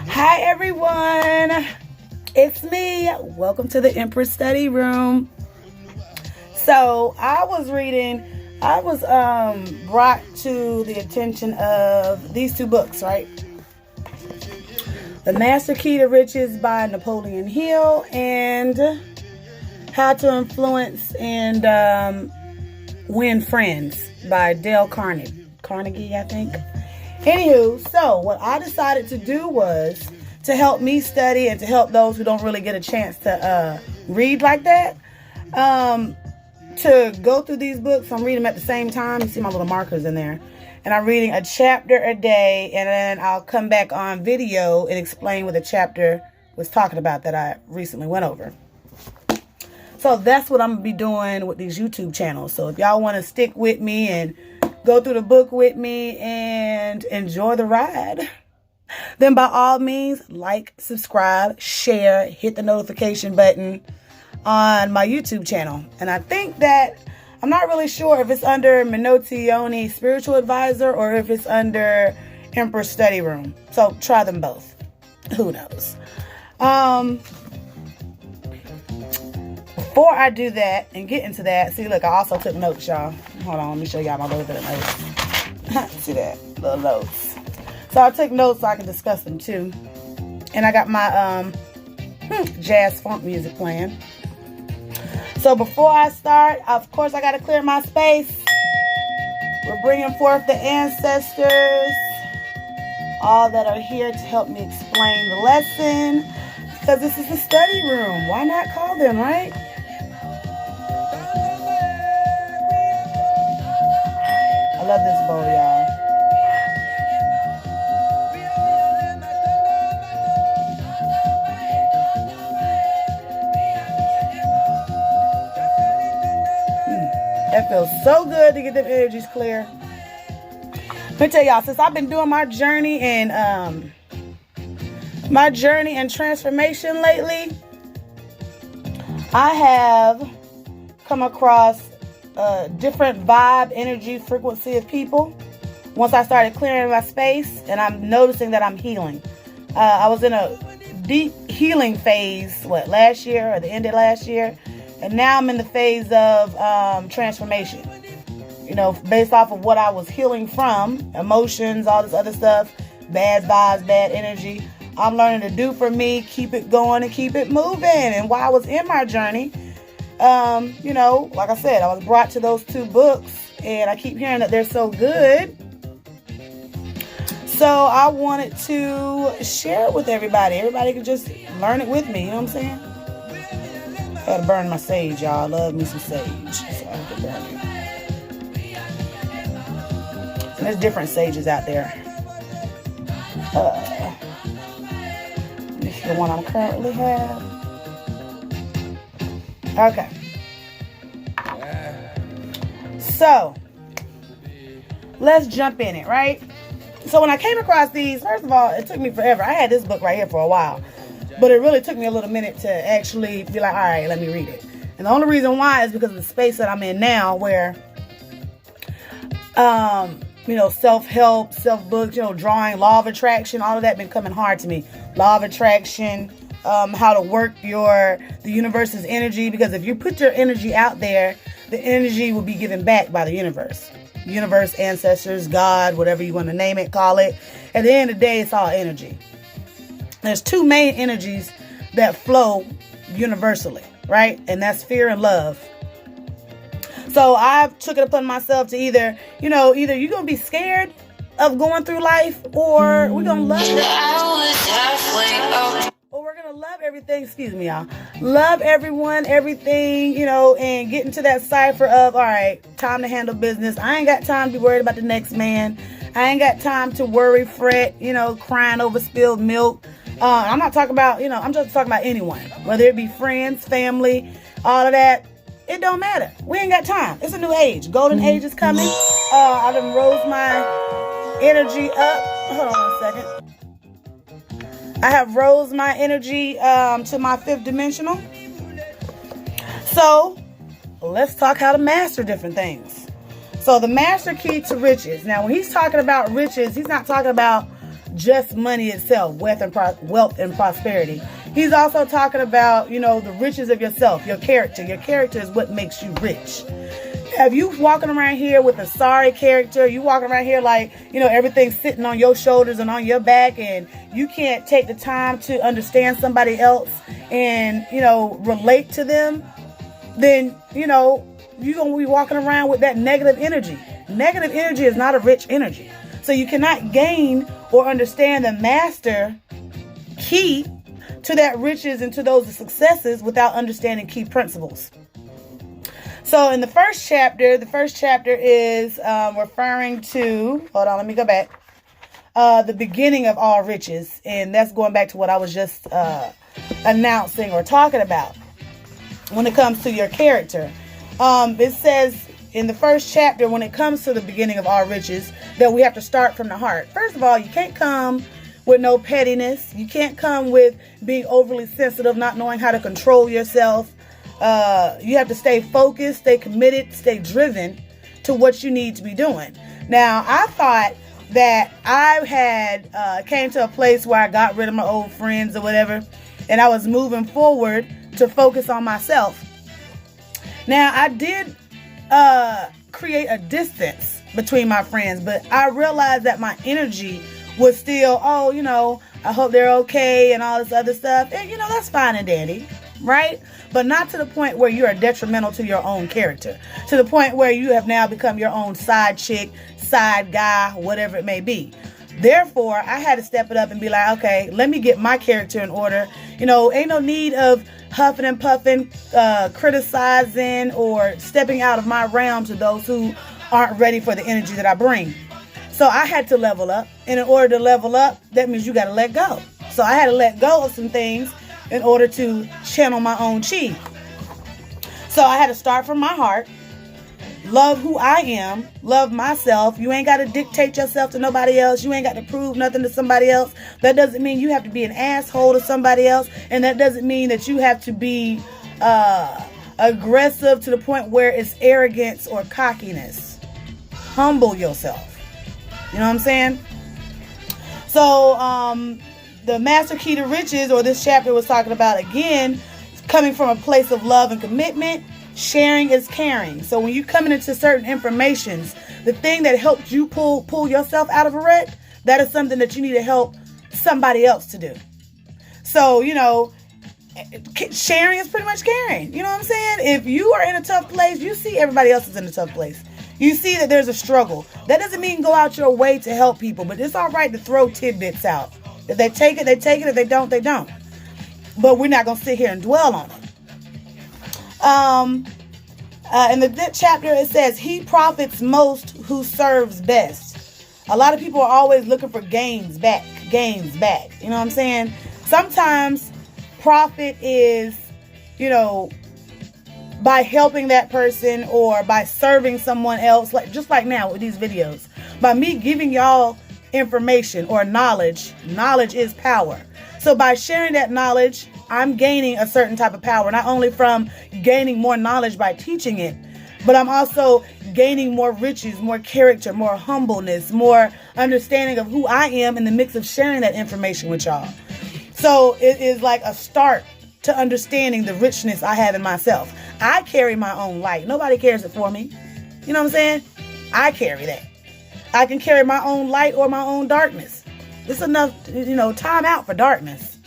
Hi everyone, it's me. Welcome to the Empress Study Room. So I was brought to the attention of these two books, right? The Master Key to Riches by Napoleon Hill and How to Influence and Win Friends by Dale Carnegie, I think. Anywho, so what I decided to do was to help me study and to help those who don't really get a chance to read like that, to go through these books. I'm reading them at the same time. You see my little markers in there. And I'm reading a chapter a day, and then I'll come back on video and explain what the chapter was talking about that I recently went over. So that's what I'm going to be doing with these YouTube channels. So if y'all want to stick with me and go through the book with me and enjoy the ride, then by all means, like, subscribe, share, hit the notification button on my YouTube channel. And I think that, I'm not really sure if it's under Minotione Spiritual Advisor or if it's under Empress Study Room. So try them both. Who knows? Before I do that and get into that, see, look, I also took notes, y'all. Hold on, let me show y'all my little bit of notes. See that? Little notes. So I took notes so I can discuss them too. And I got my jazz funk music playing. So before I start, of course, I got to clear my space. We're bringing forth the ancestors, all that are here to help me explain the lesson. Because this is the study room. Why not call them, right? I love this bowl, y'all. That feels so good to get them energies clear. Let me tell y'all, since I've been doing my journey and transformation lately, I have come across a different vibe, energy, frequency of people. Once I started clearing my space, and I'm noticing that I'm healing. I was in a deep healing phase, last year or the end of last year. And now I'm in the phase of transformation. You know, based off of what I was healing from, emotions, all this other stuff, bad vibes, bad energy. I'm learning to do for me, keep it going and keep it moving. And while I was in my journey, you know, like I said, I was brought to those two books and I keep hearing that they're so good. So I wanted to share it with everybody. Everybody could just learn it with me, you know what I'm saying? I gotta burn my sage, y'all. I love me some sage. So I have to burn it. And there's different sages out there. This is the one I currently have. Okay. So, let's jump in it, right? So when I came across these, first of all, it took me forever. I had this book right here for a while. But it really took me a little minute to actually be like, all right, let me read it. And the only reason why is because of the space that I'm in now where, you know, self-help, self-books, you know, drawing, law of attraction, all of that been coming hard to me. Law of attraction, how to work the universe's energy. Because if you put your energy out there, the energy will be given back by the universe. Universe, ancestors, God, whatever you want to name it, call it. At the end of the day, it's all energy. There's two main energies that flow universally, right? And that's fear and love. So I've took it upon myself to either you're going to be scared of going through life, or we're going to love it. Or we're going to love everything, excuse me, y'all. Love everyone, everything, you know, and get into that cipher of, all right, time to handle business. I ain't got time to be worried about the next man. I ain't got time to worry, fret, you know, crying over spilled milk. I'm not talking about, you know, I'm just talking about anyone, whether it be friends, family, all of that. It don't matter. We ain't got time. It's a new age. Golden age is coming. I done rose my energy up. Hold on a second. I have rose my energy to my 5th dimensional. So let's talk how to master different things. So the master key to riches. Now, when he's talking about riches, he's not talking about just money itself, wealth and prosperity. He's also talking about, the riches of yourself, your character. Your character is what makes you rich. Have you walking around here with a sorry character? You walking around here like, everything's sitting on your shoulders and on your back, and you can't take the time to understand somebody else and, relate to them, then, you're going to be walking around with that negative energy. Negative energy is not a rich energy. So you cannot gain or understand the master key to that riches and to those successes without understanding key principles. So in the first chapter is referring to, hold on, let me go back, the beginning of all riches. And that's going back to what I was just announcing or talking about when it comes to your character. It says in the first chapter, when it comes to the beginning of all riches, that we have to start from the heart. First of all, you can't come with no pettiness. You can't come with being overly sensitive, not knowing how to control yourself. You have to stay focused, stay committed, stay driven to what you need to be doing. Now, I thought that I had came to a place where I got rid of my old friends or whatever, and I was moving forward to focus on myself. Now, I did create a distance between my friends, but I realized that my energy was still, I hope they're okay and all this other stuff. And, that's fine and dandy, right? But not to the point where you are detrimental to your own character, to the point where you have now become your own side chick, side guy, whatever it may be. Therefore, I had to step it up and be like, okay, let me get my character in order. Ain't no need of huffing and puffing, criticizing, or stepping out of my realm to those who aren't ready for the energy that I bring. So I had to level up. And in order to level up, that means you got to let go. So I had to let go of some things in order to channel my own chi. So I had to start from my heart, love who I am, love myself. You ain't got to dictate yourself to nobody else. You ain't got to prove nothing to somebody else. That doesn't mean you have to be an asshole to somebody else. And that doesn't mean that you have to be aggressive to the point where it's arrogance or cockiness. Humble yourself. You know what I'm saying? So, the master key to riches, or this chapter was talking about, again, coming from a place of love and commitment. Sharing is caring. So when you coming into certain informations, the thing that helped you pull yourself out of a rut, that is something that you need to help somebody else to do. So, sharing is pretty much caring. You know what I'm saying? If you are in a tough place, you see everybody else is in a tough place. You see that there's a struggle. That doesn't mean go out your way to help people, but it's all right to throw tidbits out. If they take it, they take it. If they don't, they don't. But we're not going to sit here and dwell on it. In the chapter, it says, he profits most who serves best. A lot of people are always looking for gains back. You know what I'm saying? Sometimes profit is, by helping that person or by serving someone else, just like now with these videos. By me giving y'all information or knowledge is power. So by sharing that knowledge, I'm gaining a certain type of power, not only from gaining more knowledge by teaching it, but I'm also gaining more riches, more character, more humbleness, more understanding of who I am in the mix of sharing that information with y'all. So it is like a start to understanding the richness I have in myself. I carry my own light. Nobody carries it for me. You know what I'm saying? I carry that. I can carry my own light or my own darkness. It's enough, time out for darkness.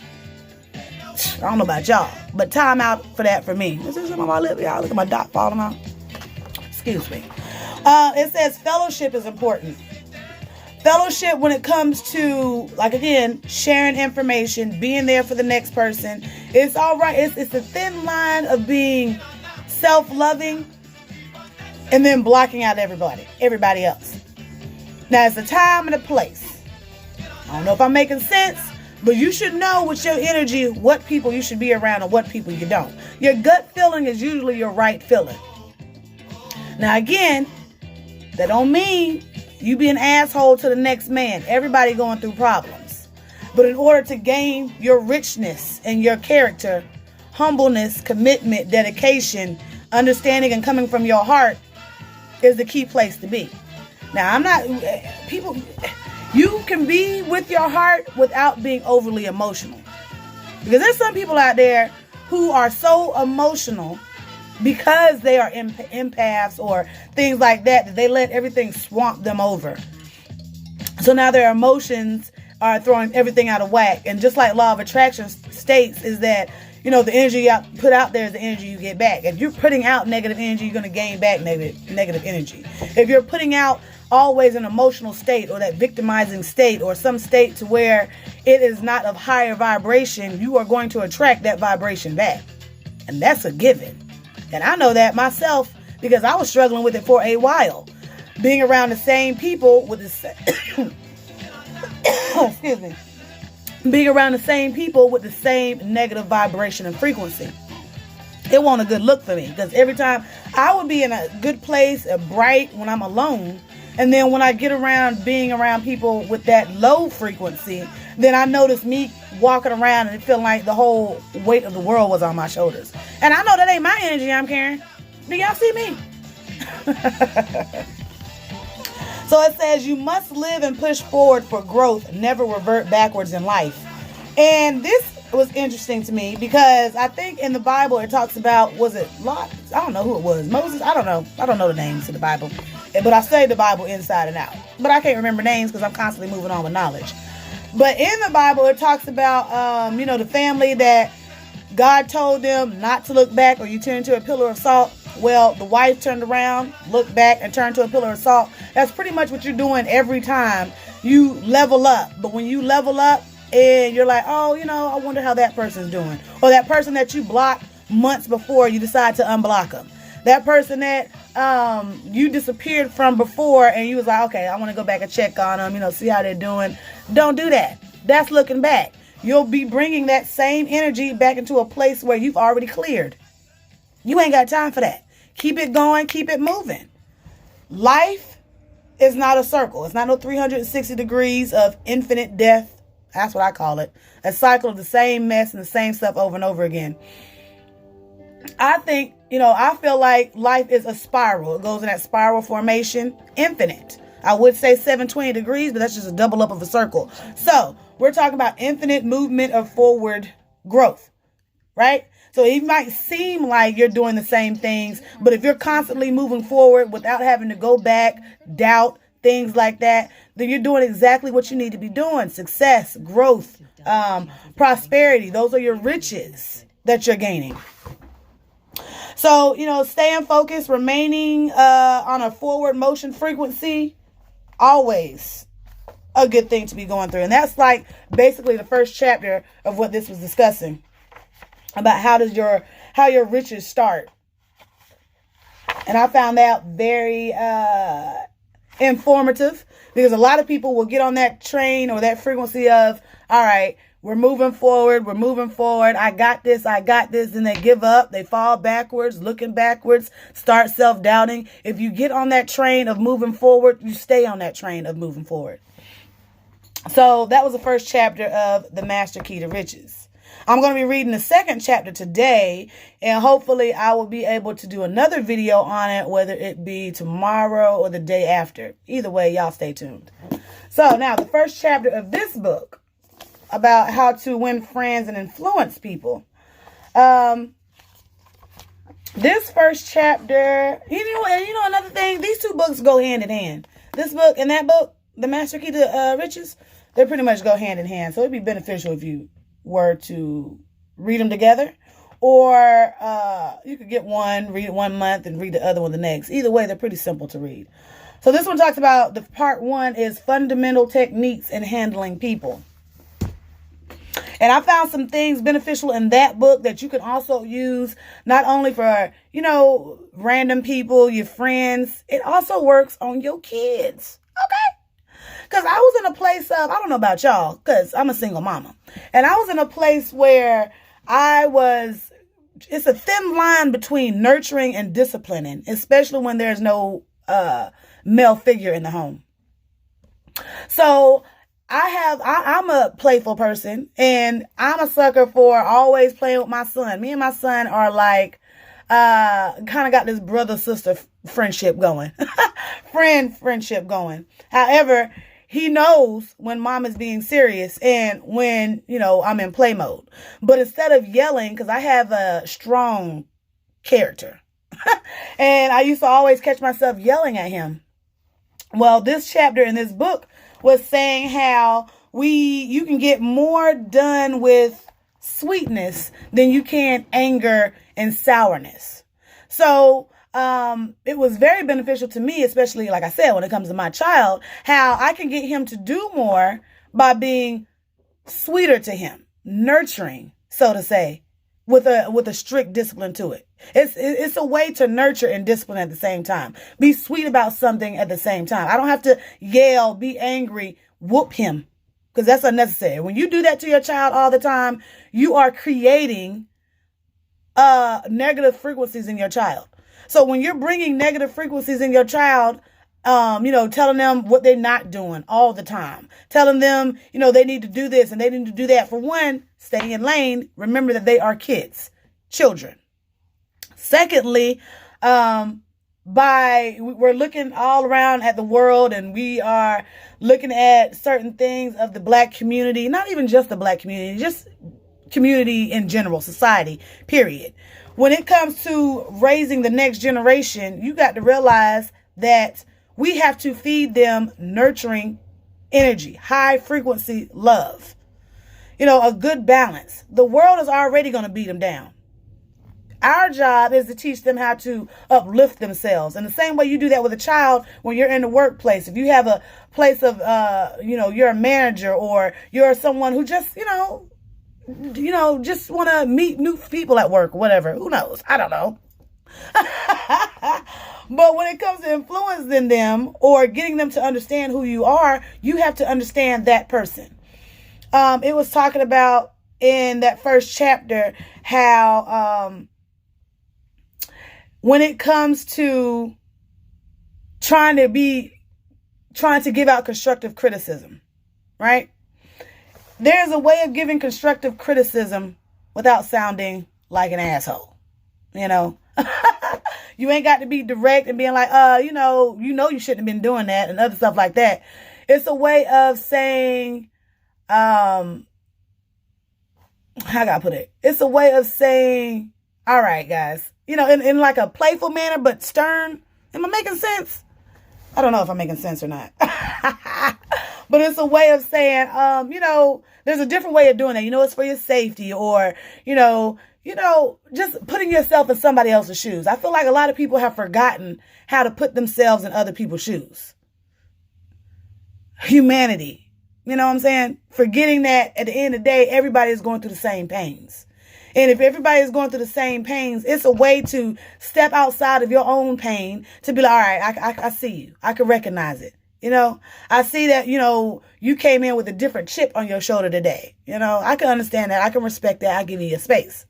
I don't know about y'all, but time out for that for me. Is this on my lip, y'all? Look at my dot falling out. Excuse me. It says fellowship is important. Fellowship when it comes to, like, again, sharing information, being there for the next person. It's all right. It's a thin line of being self-loving and then blocking out everybody else. Now, it's a time and a place. I don't know if I'm making sense, but you should know with your energy what people you should be around and what people you don't. Your gut feeling is usually your right feeling. Now, again, that don't mean you be an asshole to the next man. Everybody going through problems. But in order to gain your richness and your character, humbleness, commitment, dedication, understanding, and coming from your heart is the key place to be. Now, I'm not, people, You can be with your heart without being overly emotional. Because there's some people out there who are so emotional because they are empaths or things like that they let everything swamp them over. So now their emotions are throwing everything out of whack. And just like law of attraction states is that, you know, the energy you put out there is the energy you get back. If you're putting out negative energy, you're going to gain back negative energy. If you're putting out always an emotional state or that victimizing state or some state to where it is not of higher vibration, you are going to attract that vibration back. And that's a given. And I know that myself because I was struggling with it for a while. Being around the same people with the excuse me. Being around the same people with the same negative vibration and frequency. It wasn't a good look for me because every time I would be in a good place, bright when I'm alone. And then when I get around being around people with that low frequency, then I notice me walking around and it feeling like the whole weight of the world was on my shoulders. And I know that ain't my energy I'm carrying. Do y'all see me? So it says you must live and push forward for growth, never revert backwards in life. And this was interesting to me because I think in the Bible it talks about, was it Lot? I don't know who it was. Moses? I don't know. I don't know the names of the Bible. But I study the Bible inside and out. But I can't remember names because I'm constantly moving on with knowledge. But in the Bible it talks about, the family that God told them not to look back or you turn into a pillar of salt. Well, the wife turned around, looked back, and turned to a pillar of salt. That's pretty much what you're doing every time you level up. But when you level up and you're like, oh, I wonder how that person's doing. Or that person that you blocked months before, you decide to unblock them. That person that you disappeared from before and you was like, okay, I want to go back and check on them, see how they're doing. Don't do that. That's looking back. You'll be bringing that same energy back into a place where you've already cleared. You ain't got time for that. Keep it going. Keep it moving. Life is not a circle. It's not no 360 degrees of infinite death. That's what I call it. A cycle of the same mess and the same stuff over and over again. I think, I feel like life is a spiral. It goes in that spiral formation, infinite. I would say 720 degrees, but that's just a double up of a circle. So we're talking about infinite movement of forward growth, right? So it might seem like you're doing the same things, but if you're constantly moving forward without having to go back, doubt, things like that, then you're doing exactly what you need to be doing. Success, growth, prosperity. Those are your riches that you're gaining. So, staying focused, remaining on a forward motion frequency, always a good thing to be going through. And that's like basically the first chapter of what this was discussing about how your riches start. And I found that very informative because a lot of people will get on that train or that frequency of, all right, we're moving forward. I got this. Then they give up. They fall backwards, looking backwards, start self-doubting. If you get on that train of moving forward, you stay on that train of moving forward. So that was the first chapter of The Master Key to Riches. I'm going to be reading the second chapter today, and hopefully I will be able to do another video on it, whether it be tomorrow or the day after. Either way, y'all stay tuned. So now the first chapter of this book about how to win friends and influence people. This first chapter, another thing, these two books go hand in hand. This book and that book, The Master Key to Riches, they pretty much go hand in hand. So it'd be beneficial if you were to read them together, or you could get one, read it 1 month and read the other one the next. Either way, they're pretty simple to read. So this one talks about, the part 1 is fundamental techniques in handling people. And I found some things beneficial in that book that you can also use not only for, random people, your friends. It also works on your kids. Okay? Because I was in a place of, I don't know about y'all, because I'm a single mama. And I was in a place where it's a thin line between nurturing and disciplining, especially when there's no male figure in the home. So I'm a playful person, and I'm a sucker for always playing with my son. Me and my son are like, kind of got this brother-sister friendship going. Friendship going. However, he knows when mom is being serious and when, I'm in play mode. But instead of yelling, because I have a strong character, and I used to always catch myself yelling at him. Well, this chapter in this book was saying how you can get more done with sweetness than you can anger and sourness. So it was very beneficial to me, especially, like I said, when it comes to my child, how I can get him to do more by being sweeter to him, nurturing, so to say, with a strict discipline to it. It's a way to nurture and discipline at the same time. Be sweet about something at the same time. I don't have to yell, be angry, whoop him, because that's unnecessary. When you do that to your child all the time, you are creating negative frequencies in your child. So when you're bringing negative frequencies in your child, telling them what they're not doing all the time, telling them, they need to do this and they need to do that. For one, stay in lane. Remember that they are kids, children. Secondly, we're looking all around at the world, and we are looking at certain things of the Black community, not even just the Black community, just community in general, society, period. When it comes to raising the next generation, you got to realize that we have to feed them nurturing energy, high frequency love, a good balance. The world is already going to beat them down. Our job is to teach them how to uplift themselves. And the same way you do that with a child when you're in the workplace. If you have a place of, you're a manager, or you're someone who just, just want to meet new people at work, whatever. Who knows? I don't know. But when it comes to influencing them or getting them to understand who you are, you have to understand that person. It was talking about in that first chapter how when it comes to trying to give out constructive criticism, right? There's a way of giving constructive criticism without sounding like an asshole. You ain't got to be direct and being like, you shouldn't have been doing that and other stuff like that. It's a way of saying, how can I put it? It's a way of saying, all right, guys, in like a playful manner, but stern. Am I making sense? I don't know if I'm making sense or not. But it's a way of saying, there's a different way of doing it. It's for your safety, or, just putting yourself in somebody else's shoes. I feel like a lot of people have forgotten how to put themselves in other people's shoes. Humanity. You know what I'm saying? Forgetting that at the end of the day, everybody is going through the same pains. And if everybody is going through the same pains, it's a way to step outside of your own pain to be like, all right, I see you. I can recognize it. I see that, you came in with a different chip on your shoulder today. I can understand that. I can respect that. I give you a space.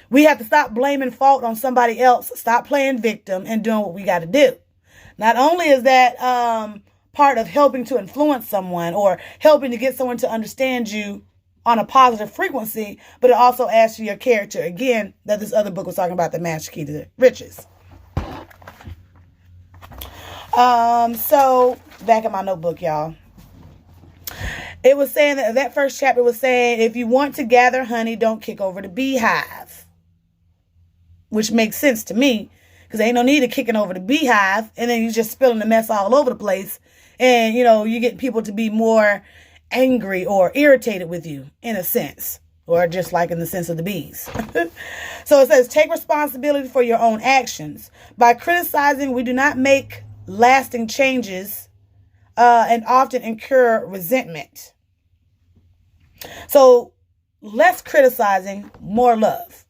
We have to stop blaming fault on somebody else. Stop playing victim and doing what we got to do. Not only is that part of helping to influence someone or helping to get someone to understand you on a positive frequency, but it also adds to your character. Again, that this other book was talking about, the Master Key to Riches. So back in my notebook, y'all, it was saying that first chapter was saying, if you want to gather honey, don't kick over the beehive, which makes sense to me, because ain't no need of kicking over the beehive and then you just spilling the mess all over the place. And, you get people to be more angry or irritated with you in a sense, or just like in the sense of the bees. So it says, take responsibility for your own actions. By criticizing, we do not make lasting changes and often incur resentment. So less criticizing, more love.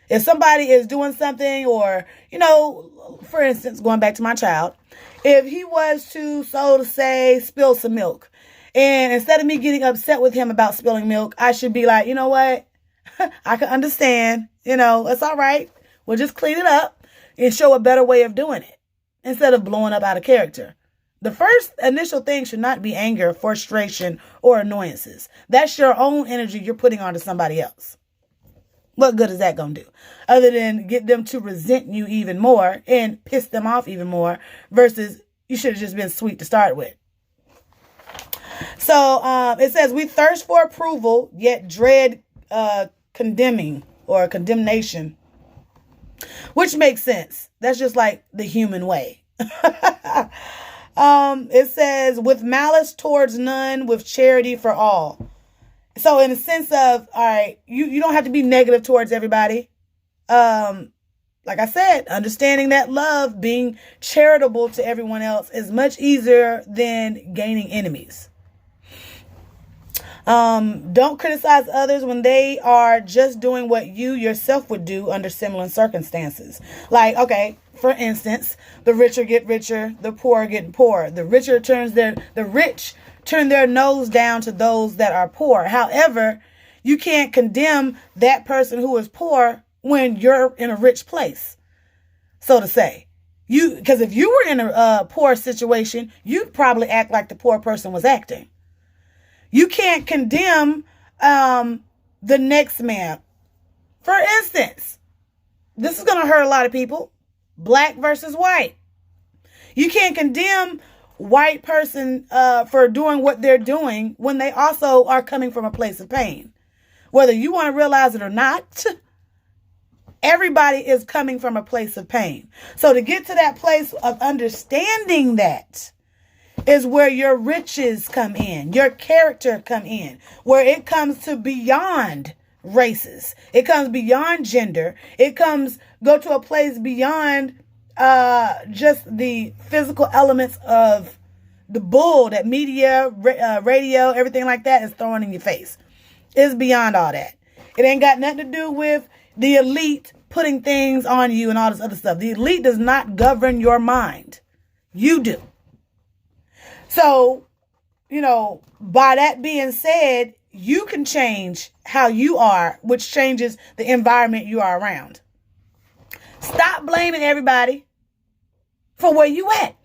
If somebody is doing something, or, for instance, going back to my child, if he was to, so to say, spill some milk, and instead of me getting upset with him about spilling milk, I should be like, you know what? I can understand. It's all right. We'll just clean it up and show a better way of doing it instead of blowing up out of character. The first initial thing should not be anger, frustration, or annoyances. That's your own energy you're putting onto somebody else. What good is that going to do? Other than get them to resent you even more and piss them off even more, versus you should have just been sweet to start with. So it says, we thirst for approval, yet dread condemning or condemnation, which makes sense. That's just like the human way. It says, with malice towards none, with charity for all. So in a sense of, all right, you don't have to be negative towards everybody. Like I said, understanding that love, being charitable to everyone else is much easier than gaining enemies. Don't criticize others when they are just doing what you yourself would do under similar circumstances. Like, okay, for instance, the richer get richer, the poor get poorer. The rich turn their nose down to those that are poor. However, you can't condemn that person who is poor when you're in a rich place, so to say. Because if you were in a poor situation, you'd probably act like the poor person was acting. You can't condemn the next man. For instance, this is going to hurt a lot of people. Black versus white. You can't condemn white person for doing what they're doing when they also are coming from a place of pain. Whether you want to realize it or not, everybody is coming from a place of pain. So to get to that place of understanding that is where your riches come in, your character come in, where it comes to beyond races. It comes beyond gender. It go to a place beyond just the physical elements of the bull that media, radio, everything like that is throwing in your face. It's beyond all that. It ain't got nothing to do with the elite putting things on you and all this other stuff. The elite does not govern your mind. You do. So, by that being said, you can change how you are, which changes the environment you are around. Stop blaming everybody for where you at.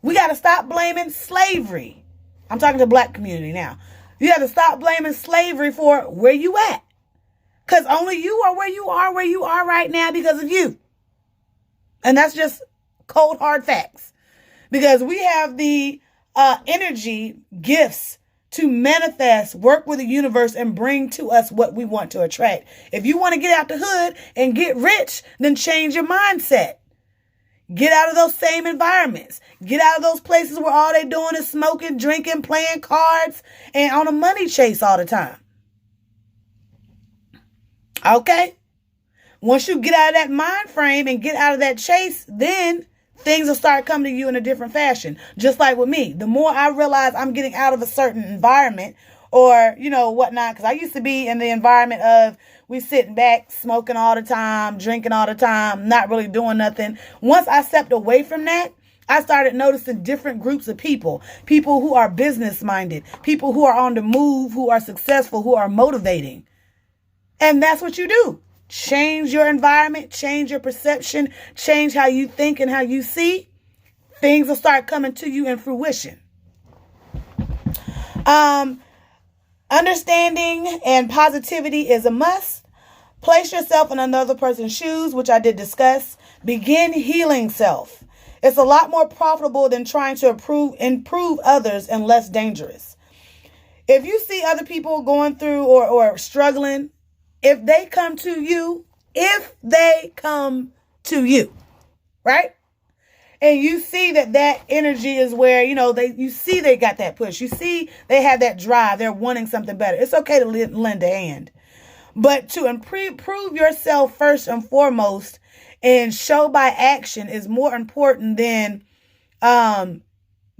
We got to stop blaming slavery. I'm talking to the black community now. You have to stop blaming slavery for where you at. Because only you are where you are right now because of you. And that's just cold, hard facts. Because we have the energy, gifts to manifest, work with the universe, and bring to us what we want to attract. If you want to get out the hood and get rich, then change your mindset. Get out of those same environments. Get out of those places where all they doing is smoking, drinking, playing cards, and on a money chase all the time. Okay? Once you get out of that mind frame and get out of that chase, then things will start coming to you in a different fashion. Just like with me. The more I realize I'm getting out of a certain environment or, whatnot, because I used to be in the environment of we sitting back, smoking all the time, drinking all the time, not really doing nothing. Once I stepped away from that, I started noticing different groups of people who are business minded, people who are on the move, who are successful, who are motivating. And that's what you do. Change your environment, change your perception, change how you think and how you see. Things will start coming to you in fruition. Understanding and positivity is a must. Place yourself in another person's shoes, which I did discuss. Begin healing self. It's a lot more profitable than trying to improve others and less dangerous. If you see other people going through or struggling, if they come to you, right? And you see that energy is where, you see they got that push. You see they have that drive. They're wanting something better. It's okay to lend a hand. But to improve yourself first and foremost and show by action is more important than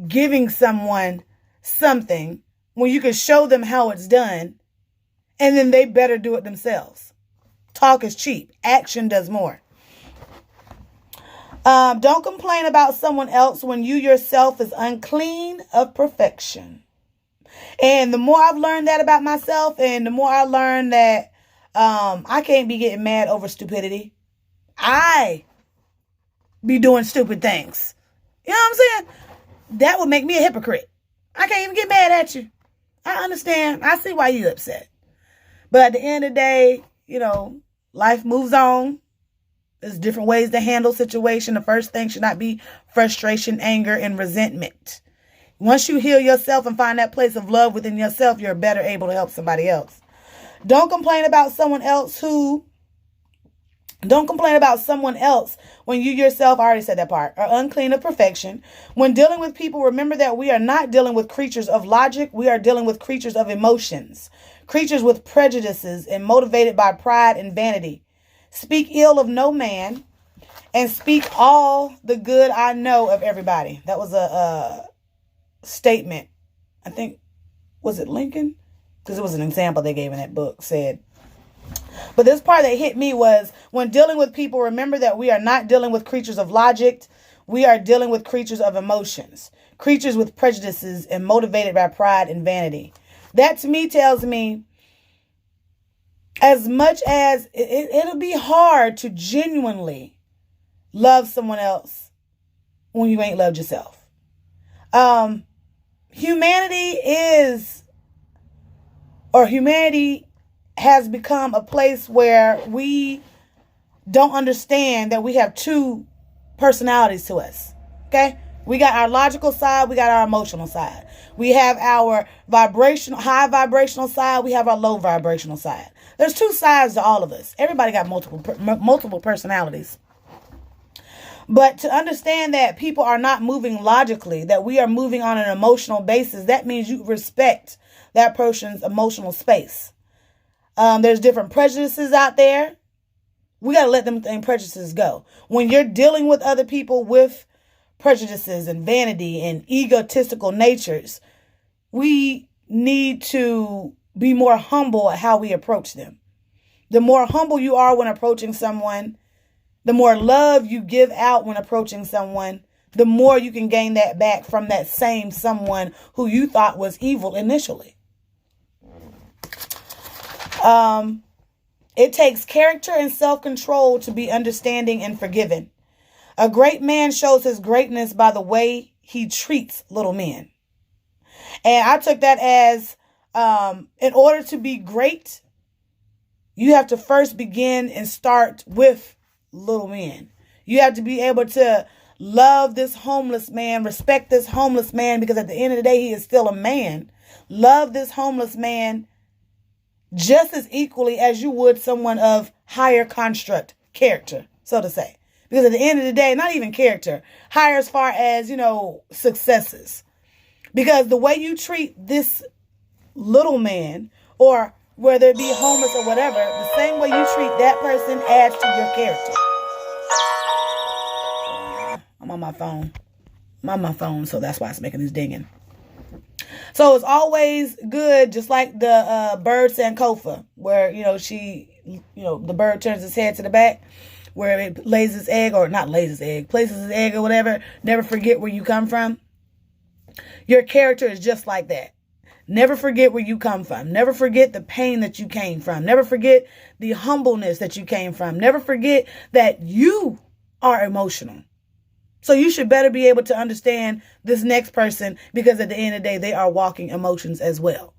giving someone something when you can show them how it's done. And then they better do it themselves. Talk is cheap. Action does more. Don't complain about someone else when you yourself is unclean of perfection. And the more I've learned that about myself, and the more I learned that I can't be getting mad over stupidity. I be doing stupid things. You know what I'm saying? That would make me a hypocrite. I can't even get mad at you. I understand. I see why you're upset. But at the end of the day, life moves on. There's different ways to handle situation. The first thing should not be frustration, anger, and resentment. Once you heal yourself and find that place of love within yourself, you're better able to help somebody else. Don't complain about someone else when you yourself, I already said that part, are unclean of perfection. When dealing with people, remember that we are not dealing with creatures of logic. We are dealing with creatures of emotions, creatures with prejudices and motivated by pride and vanity. Speak ill of no man and speak all the good I know of everybody. That was a statement. I think, was it Lincoln? Because it was an example they gave in that book, said. But this part that hit me was, when dealing with people, remember that we are not dealing with creatures of logic. We are dealing with creatures of emotions, creatures with prejudices and motivated by pride and vanity. That to me tells me, as much as it'll be hard to genuinely love someone else when you ain't loved yourself. Humanity has become a place where we don't understand that we have two personalities to us. Okay? We got our logical side, we got our emotional side. We have our high vibrational side, we have our low vibrational side. There's two sides to all of us. Everybody got multiple personalities. But to understand that people are not moving logically, that we are moving on an emotional basis, that means you respect that person's emotional space. There's different prejudices out there. We got to let them prejudices go. When you're dealing with other people with prejudices and vanity and egotistical natures, we need to be more humble at how we approach them. The more humble you are when approaching someone, the more love you give out when approaching someone, the more you can gain that back from that same someone who you thought was evil initially. It takes character and self-control to be understanding and forgiving. A great man shows his greatness by the way he treats little men. And I took that as, in order to be great, you have to first begin and start with little men. You have to be able to love this homeless man, respect this homeless man, because at the end of the day, he is still a man. Love this homeless man just as equally as you would someone of higher construct, character, so to say. Because at the end of the day, not even character, higher as far as, successes. Because the way you treat this little man, or whether it be homeless or whatever, the same way you treat that person adds to your character. I'm on my phone, so that's why it's making this dinging. So it's always good, just like the bird Sankofa, where, the bird turns its head to the back, where it lays its egg, or not lays its egg, places its egg or whatever. Never forget where you come from. Your character is just like that. Never forget where you come from. Never forget the pain that you came from. Never forget the humbleness that you came from. Never forget that you are emotional. So you should better be able to understand this next person, because at the end of the day, they are walking emotions as well.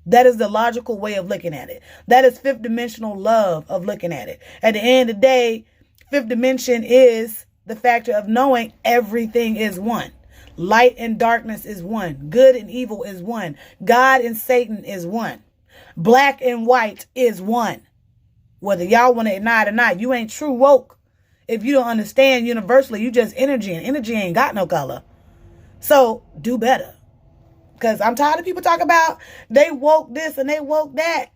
That is the logical way of looking at it. That is fifth dimensional love of looking at it. At the end of the day, fifth dimension is the factor of knowing everything is one. Light and darkness is one. Good and evil is one. God and Satan is one. Black and white is one. Whether y'all want to deny it or not, you ain't true woke. If you don't understand universally, you just energy, and energy ain't got no color. So do better. Because I'm tired of people talking about they woke this and they woke that.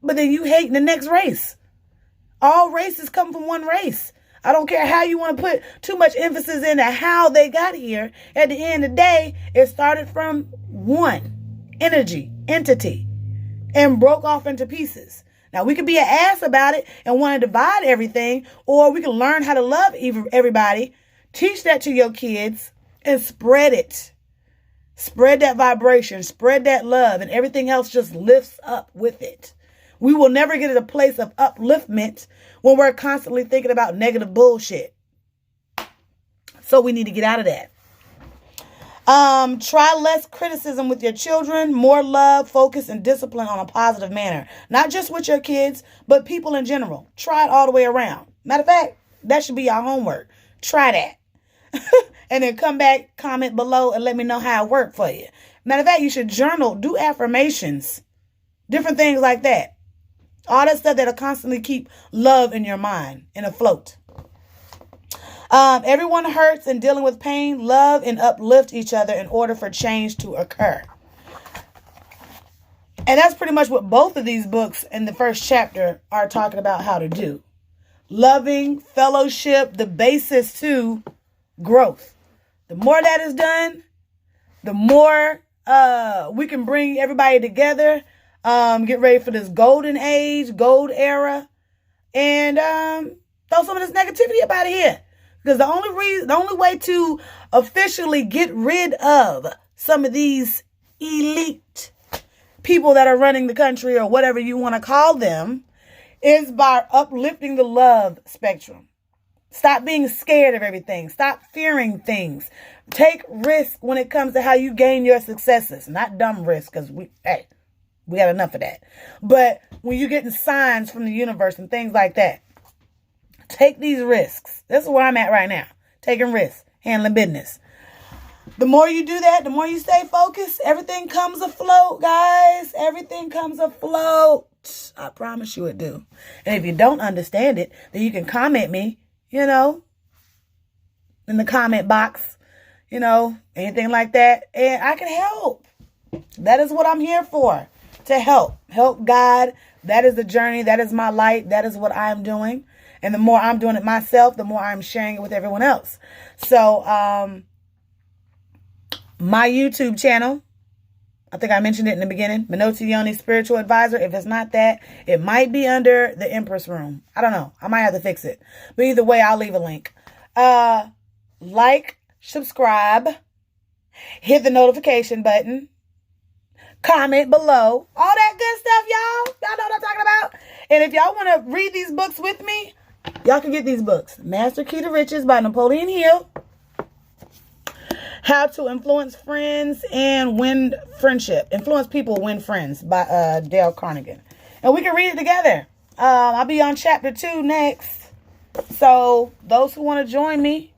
But then you hating the next race. All races come from one race. I don't care how you want to put too much emphasis into how they got here. At the end of the day, it started from one entity, and broke off into pieces. Now, we could be an ass about it and want to divide everything, or we can learn how to love everybody, teach that to your kids, and spread it. Spread that vibration, spread that love, and everything else just lifts up with it. We will never get to a place of upliftment when we're constantly thinking about negative bullshit. So we need to get out of that. Try less criticism with your children, more love, focus, and discipline on a positive manner. Not just with your kids, but people in general. Try it all the way around. Matter of fact, that should be your homework. Try that. And then come back, comment below, and let me know how it worked for you. Matter of fact, you should journal, do affirmations, different things like that. All that stuff that'll constantly keep love in your mind and afloat. Everyone hurts and dealing with pain. Love and uplift each other in order for change to occur. And that's pretty much what both of these books in the first chapter are talking about how to do. Loving, fellowship, the basis to growth. The more that is done, the more we can bring everybody together, get ready for this golden age, gold era, and throw some of this negativity up out of here. Because the only way to officially get rid of some of these elite people that are running the country, or whatever you want to call them, is by uplifting the love spectrum. Stop being scared of everything. Stop fearing things. Take risk when it comes to how you gain your successes. Not dumb risk, because we got enough of that. But when you're getting signs from the universe and things like that, take these risks. This is where I'm at right now. Taking risks, handling business. The more you do that, the more you stay focused, everything comes afloat, guys. Everything comes afloat. I promise you it do. And if you don't understand it, then you can comment me, in the comment box, anything like that. And I can help. That is what I'm here for, to help. Help God. That is the journey. That is my light. That is what I'm doing. And the more I'm doing it myself, the more I'm sharing it with everyone else. So, my YouTube channel, I think I mentioned it in the beginning, Minoti Yoni Spiritual Advisor. If it's not that, it might be under the Empress Room. I don't know. I might have to fix it. But either way, I'll leave a link. Like, subscribe, hit the notification button, comment below. All that good stuff, y'all. Y'all know what I'm talking about? And if y'all want to read these books with me, y'all can get these books. Master Key to Riches by Napoleon Hill. How to Influence Friends and Win Friendship. Influence People, Win Friends by Dale Carnegie. And we can read it together. I'll be on chapter 2 next. So those who want to join me,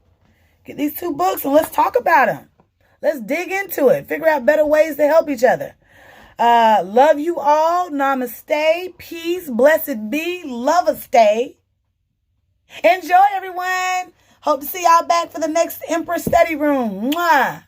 get these 2 books and let's talk about them. Let's dig into it. Figure out better ways to help each other. Love you all. Namaste. Peace. Blessed be. Love a stay. Enjoy, everyone. Hope to see y'all back for the next Empress Study Room. Mwah.